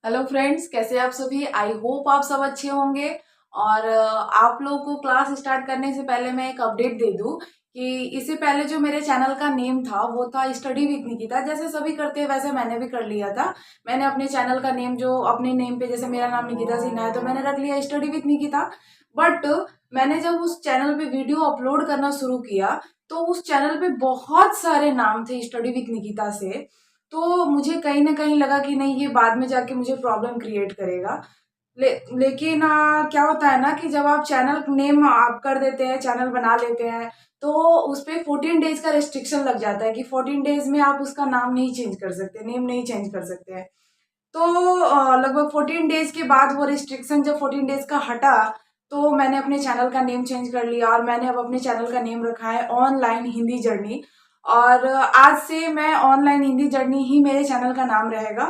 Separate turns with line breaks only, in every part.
Hello friends, कैसे आप सभी। आई होप आप सब अच्छे होंगे। और आप लोगों को क्लास स्टार्ट करने से पहले मैं एक अपडेट दे दूं कि इससे पहले जो मेरे चैनल का नेम था वो था स्टडी विद निकिता। जैसे सभी करते हैं वैसे मैंने भी कर लिया था। मैंने अपने चैनल का नेम जो अपने नेम पे, जैसे मेरा नाम निकिता सिन्हा है तो मैंने रख लिया स्टडी विद निकिता। बट मैंने जब उस चैनल पे वीडियो अपलोड करना शुरू किया तो उस चैनल पे बहुत सारे नाम थे स्टडी विद निकिता से। तो मुझे कहीं ना कहीं लगा कि नहीं, ये बाद में जाके मुझे प्रॉब्लम क्रिएट करेगा। लेकिन क्या होता है ना कि जब आप चैनल नेम आप कर देते हैं, चैनल बना लेते हैं, तो उस पे 14 डेज का रेस्ट्रिक्शन लग जाता है कि 14 डेज में आप उसका नाम नहीं चेंज कर सकते, नेम नहीं चेंज कर सकते हैं। तो लगभग 14 डेज के बाद वो रिस्ट्रिक्शन जब 14 डेज का हटा तो मैंने अपने चैनल का नेम चेंज कर लिया और मैंने अब अपने चैनल का नेम रखा है ऑनलाइन हिंदी जर्नी। और आज से मैं ऑनलाइन हिंदी जर्नी ही मेरे चैनल का नाम रहेगा।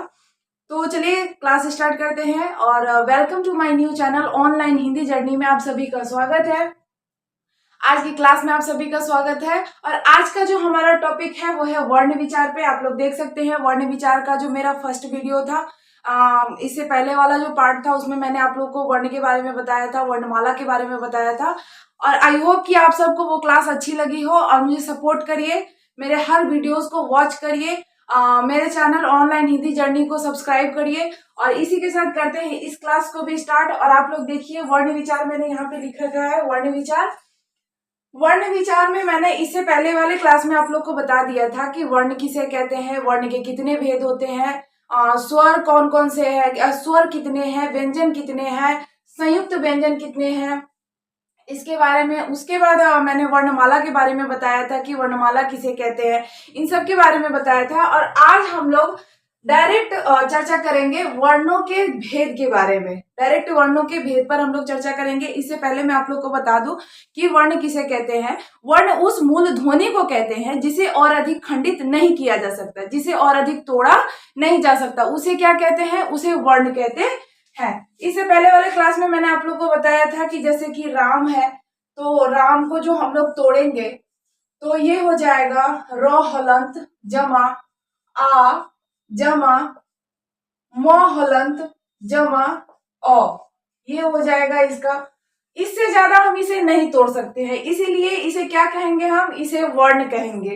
तो चलिए क्लास स्टार्ट करते हैं। और welcome to my new channel online Hindi journey में आप सभी का स्वागत है। आज की क्लास में आप सभी का स्वागत है। और आज का जो हमारा टॉपिक है वो है वर्ण विचार पे। आप लोग देख सकते हैं वर्ण विचार का जो मेरा फर्स्ट वीडियो था, इससे पहले वाला जो पार्ट था उसमें मैंने आप लोग को वर्ण के बारे में बताया था, वर्णमाला के बारे में बताया था। और आई होप कि आप सबको वो क्लास अच्छी लगी हो और मुझे सपोर्ट करिए, मेरे हर वीडियोस को वॉच करिए, मेरे चैनल ऑनलाइन हिंदी जर्नी को सब्सक्राइब करिए। और इसी के साथ करते हैं इस क्लास को भी स्टार्ट। और आप लोग देखिए वर्ण विचार मैंने यहाँ पे लिख रखा है। वर्ण विचार, वर्ण विचार में मैंने इससे पहले वाले क्लास में आप लोग को बता दिया था कि वर्ण किसे कहते हैं, वर्ण के कितने भेद होते हैं, स्वर कौन कौन से हैं, स्वर कितने हैं, व्यंजन कितने हैं, संयुक्त व्यंजन कितने हैं, इसके बारे में। उसके बाद मैंने वर्णमाला के बारे में बताया था कि वर्णमाला किसे कहते हैं, इन सब के बारे में बताया था। और आज हम लोग डायरेक्ट चर्चा करेंगे वर्णों के भेद के बारे में। डायरेक्ट वर्णों के भेद पर हम लोग चर्चा करेंगे। इससे पहले मैं आप लोग को बता दूं कि वर्ण किसे कहते हैं। वर्ण उस मूल ध्वनि को कहते हैं जिसे और अधिक खंडित नहीं किया जा सकता, जिसे और अधिक तोड़ा नहीं जा सकता, उसे क्या कहते हैं, उसे वर्ण कहते हैं। इससे पहले वाले क्लास में मैंने आप लोग को बताया था कि जैसे कि राम है तो राम को जो हम लोग तोड़ेंगे तो ये हो जाएगा र हलंत जमा आ जमा म हलंत जमा अ, ये हो जाएगा इसका। इससे ज्यादा हम इसे नहीं तोड़ सकते हैं, इसीलिए इसे क्या कहेंगे, हम इसे वर्ण कहेंगे।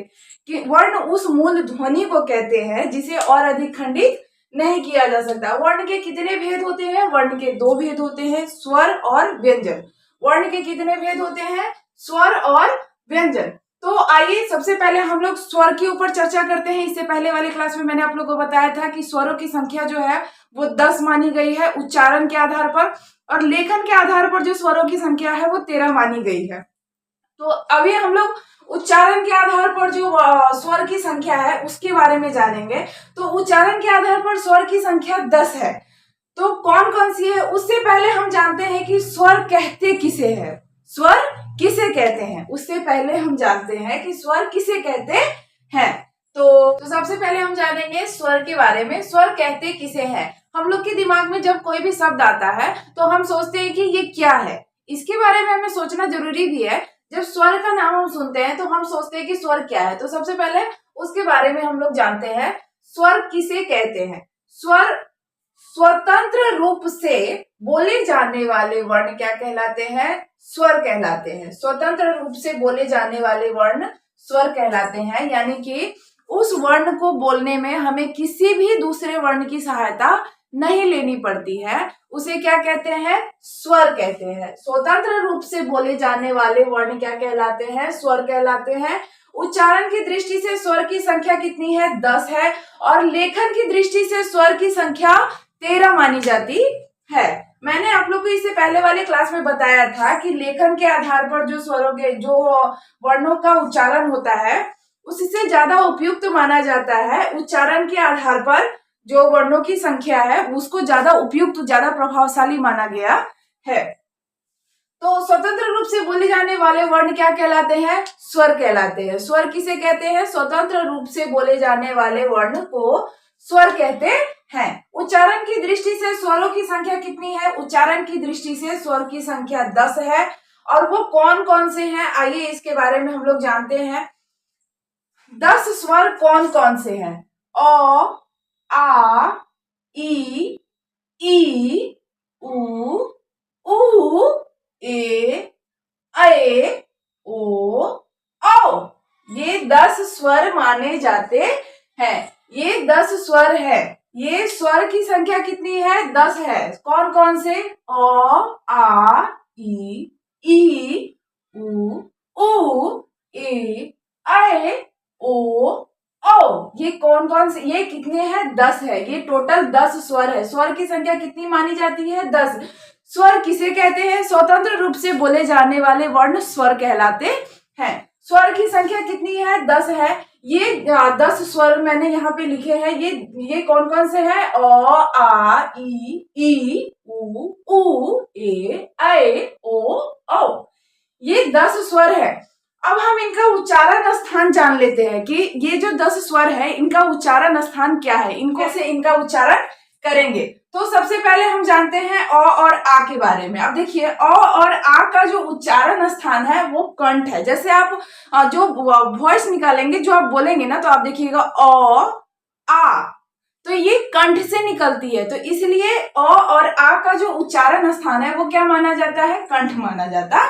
कि वर्ण उस मूल ध्वनि को कहते हैं जिसे और अधिक खंडित नहीं किया जा सकता। वर्ण के कितने भेद होते हैं, वर्ण के दो भेद होते हैं, स्वर और व्यंजन। वर्ण के कितने भेद होते हैं, स्वर और व्यंजन। तो आइए सबसे पहले हम लोग स्वर के ऊपर चर्चा करते हैं। इससे पहले वाले क्लास में मैंने आप लोगों को बताया था कि स्वरों की संख्या जो है वो 10 मानी गई है उच्चारण के आधार पर, और लेखन के आधार पर जो स्वरों की संख्या है वो 13 मानी गई है। तो अभी हम लोग उच्चारण के आधार पर जो स्वर की संख्या है उसके बारे में जानेंगे। तो उच्चारण के आधार पर स्वर की संख्या 10 है। तो कौन कौन सी है, उससे पहले हम जानते हैं कि स्वर कहते किसे हैं। स्वर किसे कहते हैं उससे पहले हम जानते हैं कि स्वर किसे कहते हैं। तो सबसे पहले हम जानेंगे स्वर के बारे में। स्वर कहते किसे हैं। हम लोग के दिमाग में जब कोई भी शब्द आता है तो हम सोचते हैं कि ये क्या है, इसके बारे में हमें सोचना जरूरी भी है। जब स्वर का नाम हम सुनते हैं तो हम सोचते हैं कि स्वर क्या है। तो सबसे पहले उसके बारे में हम लोग जानते हैं, स्वर किसे कहते हैं। स्वर स्वतंत्र रूप से बोले जाने वाले वर्ण क्या कहलाते हैं, स्वर कहलाते हैं। स्वतंत्र रूप से बोले जाने वाले वर्ण स्वर कहलाते हैं, यानी कि उस वर्ण को बोलने में हमें किसी भी दूसरे वर्ण की सहायता नहीं लेनी पड़ती है, उसे क्या कहते हैं, स्वर कहते हैं। स्वतंत्र रूप से बोले जाने वाले वर्ण क्या कहलाते हैं, स्वर कहलाते हैं। उच्चारण की दृष्टि से स्वर की संख्या कितनी है, 10 है। और लेखन की दृष्टि से स्वर की संख्या 13 मानी जाती है। मैंने आप लोग को इससे पहले वाले क्लास में बताया था कि लेखन के आधार पर जो स्वरों के जो वर्णों का उच्चारण होता है उससे ज्यादा उपयुक्त माना जाता है। उच्चारण के आधार पर जो वर्णों की संख्या है उसको ज्यादा उपयुक्त, ज्यादा प्रभावशाली माना गया है। तो स्वतंत्र रूप से बोले जाने वाले वर्ण क्या कहलाते हैं, स्वर कहलाते हैं। स्वर किसे कहते हैं, स्वतंत्र रूप से बोले जाने वाले वर्ण को स्वर कहते हैं। उच्चारण की दृष्टि से स्वरों की संख्या कितनी है, उच्चारण की दृष्टि से स्वर की संख्या 10 है। और वो कौन कौन से हैं, आइए इसके बारे में हम लोग जानते हैं। 10 स्वर कौन कौन से हैं, अ आ ई जाते हैं। ये 10 स्वर है। ये स्वर की संख्या कितनी है? 10 है। कौन कौन से? अ, आ, ई, उ, ए, ऐ, ओ, औ। ये कौन कौन से? ये कितने हैं? 10 है। ये टोटल 10 स्वर है। स्वर की संख्या कितनी मानी जाती है? 10। स्वर किसे कहते हैं? स्वतंत्र रूप से बोले जाने वाले वर्ण स्वर कहलाते हैं। स्वर की संख्या कितनी है? 10 है। ये 10 स्वर मैंने यहाँ पे लिखे हैं। ये कौन कौन से हैं? अ, आ, ई, उ, ए, ऐ, ओ, औ। ये 10 स्वर है। अब हम इनका उच्चारण स्थान जान लेते हैं कि ये जो 10 स्वर है इनका उच्चारण स्थान क्या है, इनको से इनका उच्चारण करेंगे। तो सबसे पहले हम जानते हैं अ और आ के बारे में। अब देखिए अ और आ का जो उच्चारण स्थान है वो कंठ है। जैसे आप जो वॉइस निकालेंगे, जो आप बोलेंगे ना, तो आप देखिएगा अ, आ, तो ये कंठ से निकलती है। तो इसलिए अ और आ का जो उच्चारण स्थान है वो क्या माना जाता है? कंठ माना जाता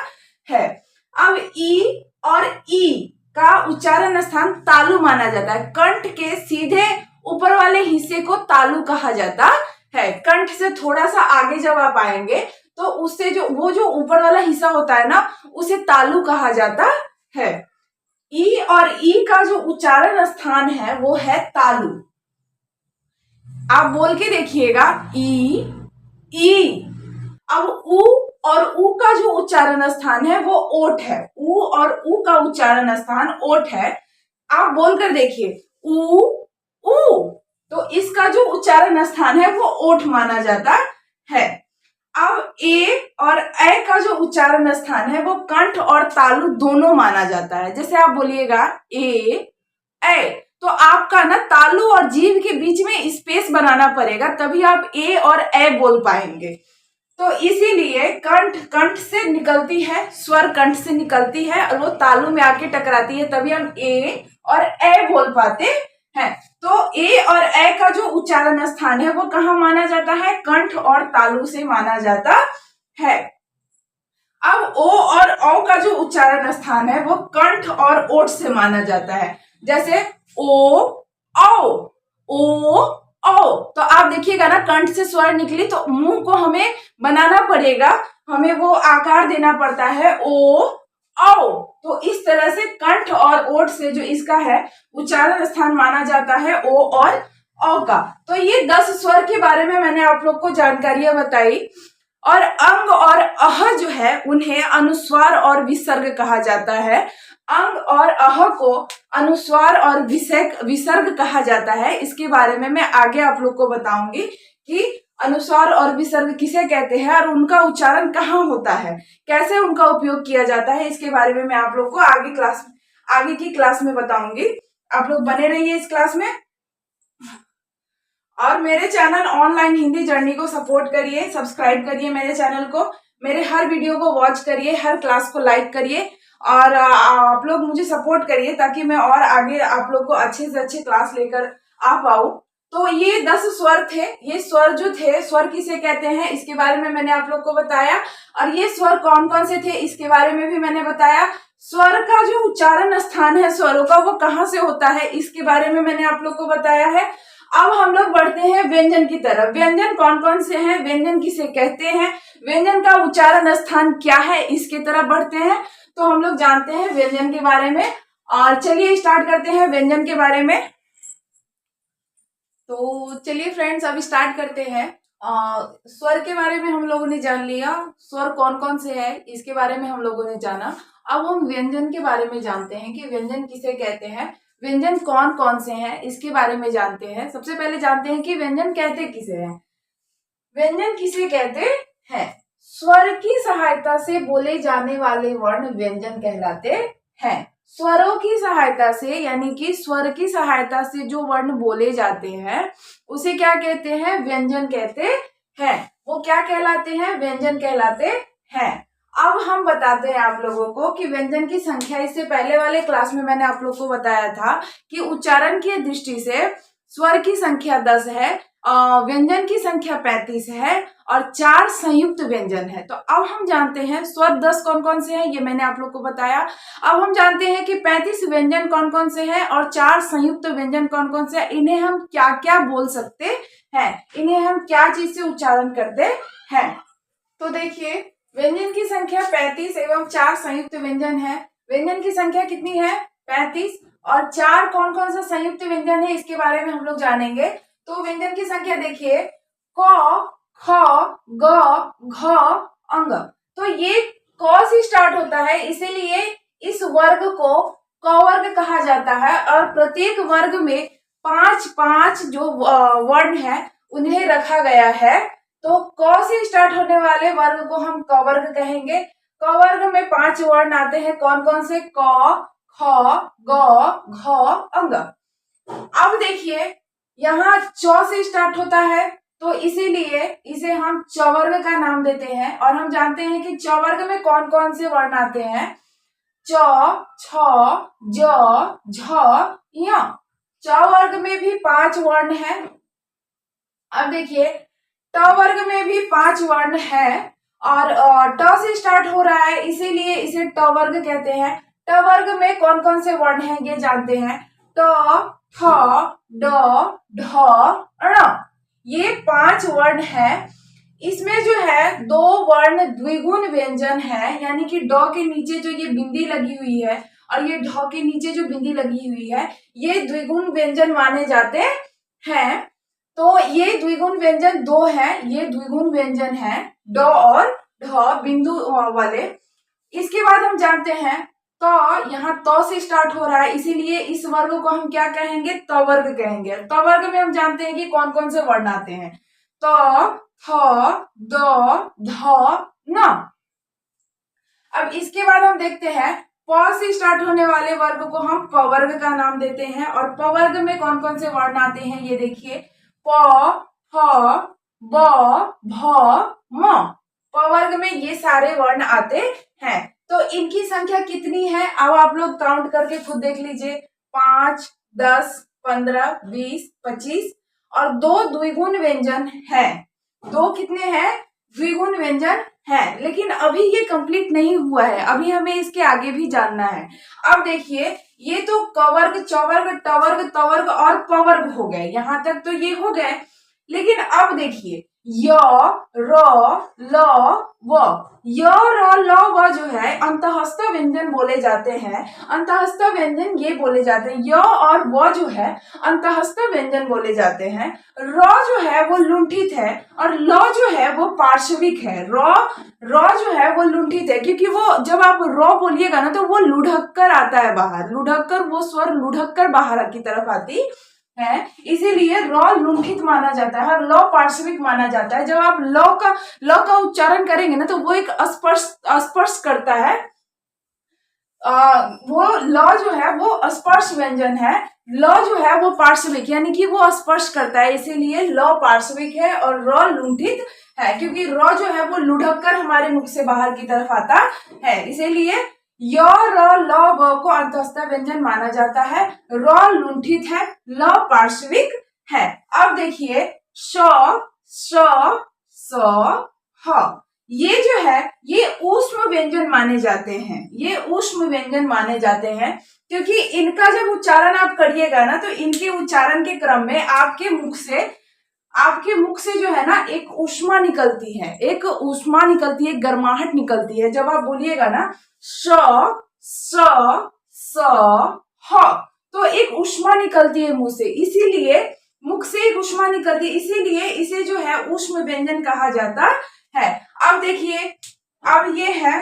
है। अब ई और ई का उच्चारण स्थान तालु माना जाता है। कंठ के सीधे ऊपर वाले हिस्से को तालु कहा जाता है। कंठ से थोड़ा सा आगे जब आप आएंगे तो उससे जो ऊपर वाला हिस्सा होता है ना, उसे तालु कहा जाता है। ई और ई का जो उच्चारण स्थान है वो है तालु। आप बोल के देखिएगा ई। अब उ और उ का जो उच्चारण स्थान है वो ओठ है। उ और उ का उच्चारण स्थान ओठ है। आप बोलकर देखिए उ, तो इसका जो उच्चारण स्थान है वो ओठ माना जाता है। अब ए और ऐ का जो उच्चारण स्थान है वो कंठ और तालु दोनों माना जाता है। जैसे आप बोलिएगा ए, ऐ, तो आपका ना तालु और जीभ के बीच में स्पेस बनाना पड़ेगा, तभी आप ए और ऐ बोल पाएंगे। तो इसीलिए कंठ से निकलती है, स्वर कंठ से निकलती है और वो तालु में आके टकराती है, तभी हम ए और ऐ बोल पाते हैं। तो ए और ऐ का जो उच्चारण स्थान है वो कहाँ माना जाता है? कंठ और तालु से माना जाता है। अब ओ और औ का जो उच्चारण स्थान है वो कंठ और ओठ से माना जाता है। जैसे ओ, औ, तो आप देखिएगा ना, कंठ से स्वर निकली तो मुंह को हमें बनाना पड़ेगा, हमें वो आकार देना पड़ता है ओ, औ। तो इस तरह से कंठ और ओठ से जो इसका है उच्चारण स्थान माना जाता है ओ और औ का। तो ये 10 स्वर के बारे में मैंने आप लोग को जानकारियां बताई। और अंग और अह जो है उन्हें अनुस्वार और विसर्ग कहा जाता है। अंग और अह को अनुस्वार और विसर्ग कहा जाता है। इसके बारे में मैं आगे आप लोग को बताऊंगी कि अनुस्वार और विसर्ग किसे कहते हैं और उनका उच्चारण कहाँ होता है, कैसे उनका उपयोग किया जाता है। इसके बारे में मैं आप लोग को आगे की क्लास में बताऊंगी। आप लोग बने रहिए इस क्लास में और मेरे चैनल ऑनलाइन हिंदी जर्नी को सपोर्ट करिए, सब्सक्राइब करिए मेरे चैनल को, मेरे हर वीडियो को वॉच करिए, हर क्लास को लाइक करिए और आप लोग मुझे सपोर्ट करिए ताकि मैं और आगे आप लोग को अच्छे से अच्छे क्लास लेकर आ पाऊं। तो ये 10 स्वर थे। ये स्वर जो थे, स्वर किसे कहते हैं इसके बारे में मैंने आप लोग को बताया। और ये स्वर कौन कौन से थे इसके बारे में भी मैंने बताया। स्वर का जो उच्चारण स्थान है स्वरों का वो कहाँ से होता है इसके बारे में मैंने आप लोग को बताया है। अब हम लोग बढ़ते हैं व्यंजन की तरफ। व्यंजन कौन कौन से हैं, व्यंजन किसे कहते हैं, व्यंजन का उच्चारण स्थान क्या है, इसके तरफ बढ़ते हैं। तो हम लोग जानते हैं व्यंजन के बारे में और चलिए स्टार्ट करते हैं व्यंजन के बारे में। तो चलिए फ्रेंड्स अब स्टार्ट करते हैं। स्वर के बारे में हम लोगों ने जान लिया, स्वर कौन कौन से है इसके बारे में हम लोगों ने जाना। अब हम व्यंजन के बारे में जानते हैं कि व्यंजन किसे कहते हैं, व्यंजन कौन कौन से हैं इसके बारे में जानते हैं। सबसे पहले जानते हैं कि व्यंजन कहते किसे हैं। व्यंजन किसे कहते हैं? स्वर की सहायता से बोले जाने वाले वर्ण व्यंजन कहलाते हैं। स्वरों की सहायता से यानी कि स्वर की सहायता से जो वर्ण बोले जाते हैं उसे क्या कहते हैं? व्यंजन कहते हैं। वो क्या कहलाते हैं? व्यंजन कहलाते हैं। अब हम बताते हैं आप लोगों को कि व्यंजन की संख्या। इससे पहले वाले क्लास में मैंने आप लोग को बताया था कि उच्चारण की दृष्टि से स्वर की संख्या 10 है। व्यंजन की संख्या 35 है और 4 संयुक्त व्यंजन है। तो अब हम जानते हैं स्वर 10 कौन कौन से हैं, ये मैंने आप लोग को बताया। अब हम जानते हैं कि 35 व्यंजन कौन कौन से हैं और 4 संयुक्त व्यंजन कौन कौन से हैं। इन्हें हम क्या क्या बोल सकते हैं, इन्हें हम क्या चीज से उच्चारण करते हैं। तो देखिए, व्यंजन की संख्या 35 एवं 4 संयुक्त व्यंजन है। व्यंजन की संख्या कितनी है? 35 और 4 कौन कौन सा संयुक्त व्यंजन है इसके बारे में हम लोग जानेंगे। तो व्यंजन की संख्या देखिए, क, ख, ग, घ, अंग। तो ये क से स्टार्ट होता है, इसीलिए इस वर्ग को क वर्ग कहा जाता है और प्रत्येक वर्ग में 5-5 जो वर्ण है उन्हें रखा गया है। तो क से स्टार्ट होने वाले वर्ग को हम क वर्ग कहेंगे। क वर्ग में 5 वर्ण आते हैं, कौन कौन से? क, ख, ग, घ, अंग। अब देखिए, यहाँ च से स्टार्ट होता है, तो इसीलिए इसे हम चवर्ग का नाम देते हैं। और हम जानते हैं कि चवर्ग में कौन कौन से वर्ण आते हैं? च, छ, ज, झ, य। च वर्ग में भी 5 वर्ण है। अब देखिए, ट वर्ग में भी 5 वर्ण है और ट से स्टार्ट हो रहा है, इसीलिए इसे ट वर्ग कहते हैं। ट वर्ग में कौन कौन से वर्ण हैं ये जानते हैं। ट, ठ, ड, ढ, ण, ये 5 वर्ण है। इसमें जो है 2 वर्ण द्विगुण व्यंजन है, यानी कि ड के नीचे जो ये बिंदी लगी हुई है और ये ढ के नीचे जो बिंदी लगी हुई है, ये द्विगुण व्यंजन माने जाते हैं। तो ये द्विगुण व्यंजन 2 है, ये द्विगुण व्यंजन है, ड और ढ बिंदु वाले। इसके बाद हम जानते हैं तो यहाँ त से स्टार्ट हो रहा है, इसीलिए इस वर्ग को हम क्या कहेंगे? त वर्ग कहेंगे। त वर्ग में हम जानते हैं कि कौन कौन से वर्ण आते हैं। त, थ, द, ध, न। अब इसके बाद हम देखते हैं प से स्टार्ट होने वाले वर्ग को हम प वर्ग का नाम देते हैं। और प वर्ग में कौन कौन से वर्ण आते हैं ये देखिए, प, फ, ब, भ, म। प वर्ग में ये सारे वर्ण आते हैं। तो इनकी संख्या कितनी है? अब आप लोग काउंट करके खुद देख लीजिए। 5, 10, 15, 20, 25 और 2 द्विगुण व्यंजन है। 2 कितने हैं? द्विगुण व्यंजन है। लेकिन अभी ये कंप्लीट नहीं हुआ है, अभी हमें इसके आगे भी जानना है। अब देखिए, ये तो क वर्ग, च वर्ग, ट वर्ग, त वर्ग और प वर्ग हो गए, यहां तक तो ये हो गए। लेकिन अब देखिए, य, र, ल, व। य, र, ल, व जो है अंतःस्थ व्यंजन बोले जाते हैं। अंतःस्थ व्यंजन ये बोले जाते हैं। य और व जो है अंतःस्थ व्यंजन बोले जाते हैं। र जो है वो लुंठित है और ल जो है वो पार्श्विक है। र जो है वो लुंठित है, क्योंकि वो जब आप र बोलिएगा ना तो वो लुढ़क कर आता है बाहर, लुढ़क कर, वो स्वर लुढ़क कर बाहर की तरफ आती है, इसीलिए र लुंठित माना जाता है और ल पार्श्विक माना जाता है। जब आप ल का उच्चारण करेंगे ना तो वो एक स्पर्श करता है। वो ल जो है वो स्पर्श व्यंजन है, ल जो है वो पार्श्विक, यानी कि वो स्पर्श करता है, इसीलिए ल पार्श्विक है और र लुंठित है, क्योंकि र जो है वो लुढ़क कर हमारे मुख से बाहर की तरफ आता है, इसीलिए य, र, ल, व को अंतःस्थ व्यंजन माना जाता है। र लुंठित है, ल पार्श्विक है। अब देखिए, श, श, स, ह, ये जो है ये ऊष्म व्यंजन माने जाते हैं। ये ऊष्म व्यंजन माने जाते हैं क्योंकि इनका जब उच्चारण आप करिएगा ना तो इनके उच्चारण के क्रम में आपके मुख से जो है ना एक ऊष्मा निकलती है, एक ऊष्मा निकलती है, गर्माहट निकलती है। जब आप बोलिएगा ना श, स, स, ह, तो एक ऊष्मा निकलती है मुंह से, इसीलिए मुख से एक ऊष्मा निकलती है, इसीलिए इसे जो है ऊष्म व्यंजन कहा जाता है। अब देखिए, अब ये है,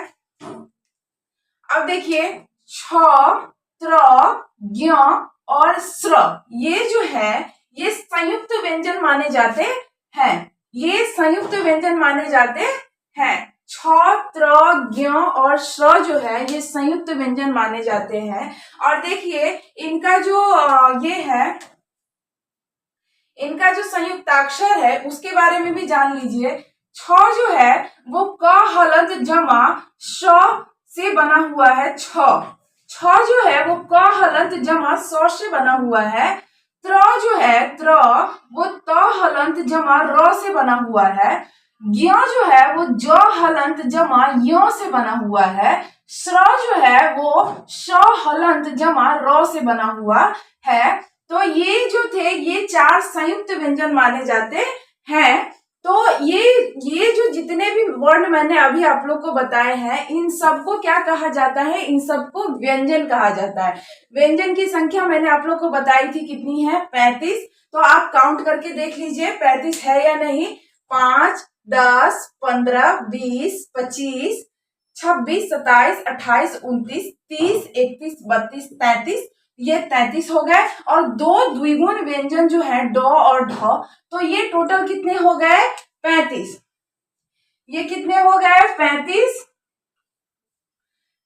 अब देखिए छ, त्र, ज्ञ और स्र, ये जो है ये संयुक्त व्यंजन माने जाते हैं। ये संयुक्त व्यंजन माने जाते हैं। छ, त्र, ज्ञ और स्र जो है ये संयुक्त व्यंजन माने जाते हैं। और देखिए इनका जो ये है, इनका जो संयुक्ताक्षर है उसके बारे में भी जान लीजिए। छ जो है वो क हलंत जमा श से बना हुआ है। छ जो है वो क हलंत जमा स से बना हुआ है। त्र जो है त्र वो त हलंत हलंत जमा र से बना हुआ है। ज्ञ जो है वो ज हलंत जमा य से बना हुआ है। श्र जो है वो श हलंत जमा र से बना हुआ है। तो ये जो थे ये 4 संयुक्त व्यंजन माने जाते हैं। तो ये जो जितने भी वर्ण मैंने अभी आप लोग को बताए हैं, इन सबको क्या कहा जाता है? इन सबको व्यंजन कहा जाता है। व्यंजन की संख्या मैंने आप लोग को बताई थी कितनी है? 35। तो आप काउंट करके देख लीजिए 35 है या नहीं। 5, 10, 15, 20, 25, 26, 27, 28, 29, 30, 31, 32, 33। ये 33 हो गए। और 2 द्विगुण व्यंजन जो है ड और ढ, तो ये टोटल कितने हो गए? 35। ये कितने हो गए?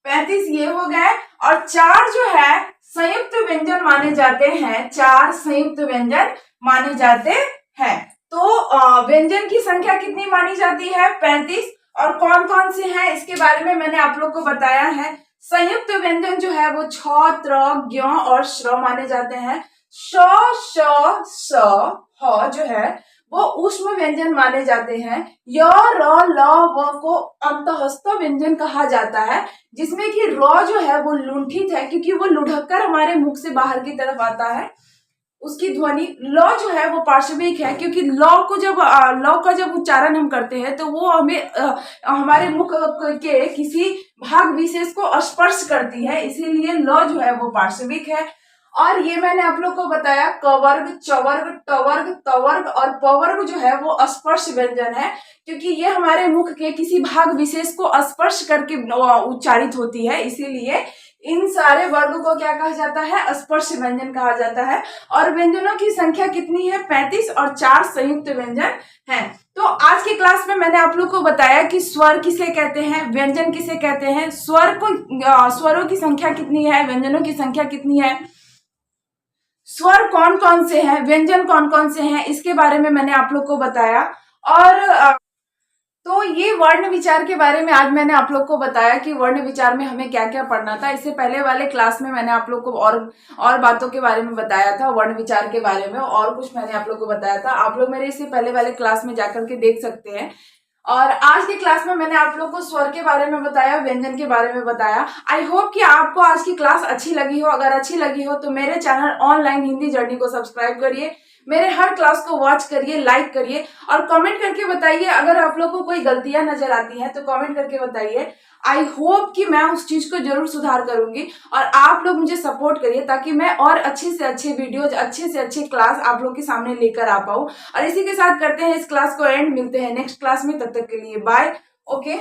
35 ये हो गए। और 4 जो है संयुक्त व्यंजन माने जाते हैं। 4 संयुक्त व्यंजन माने जाते हैं। तो व्यंजन की संख्या कितनी मानी जाती है? 35। और कौन कौन से हैं इसके बारे में मैंने आप लोग को बताया है। संयुक्त व्यंजन जो है वो छ, त्र, ज्ञ और श्र माने जाते हैं। श, श, स, ह जो है वो ऊष्म व्यंजन माने जाते हैं। य, र, ल, व को अंतःस्थ व्यंजन कहा जाता है, जिसमें कि र जो है वो लुंठित है, क्योंकि वो लुढ़क कर हमारे मुख से बाहर की तरफ आता है उसकी ध्वनि। ल जो है वो पार्श्विक है, क्योंकि ल का जब उच्चारण हम करते हैं तो वो हमें हमारे मुख के किसी भाग विशेष को स्पर्श करती है, इसीलिए ल जो है वो पार्श्विक है। और ये मैंने आप लोग को बताया क वर्ग, च वर्ग, ट वर्ग, त वर्ग और प वर्ग जो है वो स्पर्श व्यंजन है, क्योंकि ये हमारे मुख के किसी भाग विशेष को स्पर्श करके उच्चारित होती है, इसीलिए इन सारे वर्ग को क्या कहा जाता है? स्पर्श व्यंजन कहा जाता है। और व्यंजनों की संख्या कितनी है? 35 और 4 संयुक्त व्यंजन हैं। तो आज की क्लास में मैंने आप लोग को बताया कि स्वर किसे कहते हैं, व्यंजन किसे कहते हैं, स्वरों की संख्या कितनी है, व्यंजनों की संख्या कितनी है, स्वर कौन कौन से हैं, व्यंजन कौन कौन से हैं, इसके बारे में मैंने आप लोग को बताया। और तो ये वर्ण विचार के बारे में आज मैंने आप लोग को बताया कि वर्ण विचार में हमें क्या क्या पढ़ना था। इससे पहले वाले क्लास में मैंने आप लोग को और बातों के बारे में बताया था, वर्ण विचार के बारे में और कुछ मैंने आप लोग को बताया था। आप लोग मेरे इससे पहले वाले क्लास में जाकर के देख सकते हैं। और आज की क्लास में मैंने आप लोग को स्वर के बारे में बताया, व्यंजन के बारे में बताया। आई होप कि आपको आज की क्लास अच्छी लगी हो। अगर अच्छी लगी हो तो मेरे चैनल ऑनलाइन हिंदी जर्नी को सब्सक्राइब करिए, मेरे हर क्लास को वॉच करिए, लाइक करिए और कमेंट करके बताइए। अगर आप लोग को कोई गलतियां नजर आती हैं तो कमेंट करके बताइए। आई होप कि मैं उस चीज को जरूर सुधार करूंगी और आप लोग मुझे सपोर्ट करिए, ताकि मैं और अच्छे से अच्छे वीडियोज, अच्छे से अच्छे क्लास आप लोग के सामने लेकर आ पाऊं। और इसी के साथ करते हैं इस क्लास को एंड। मिलते हैं नेक्स्ट क्लास में, तब तक के लिए बाय। ओके।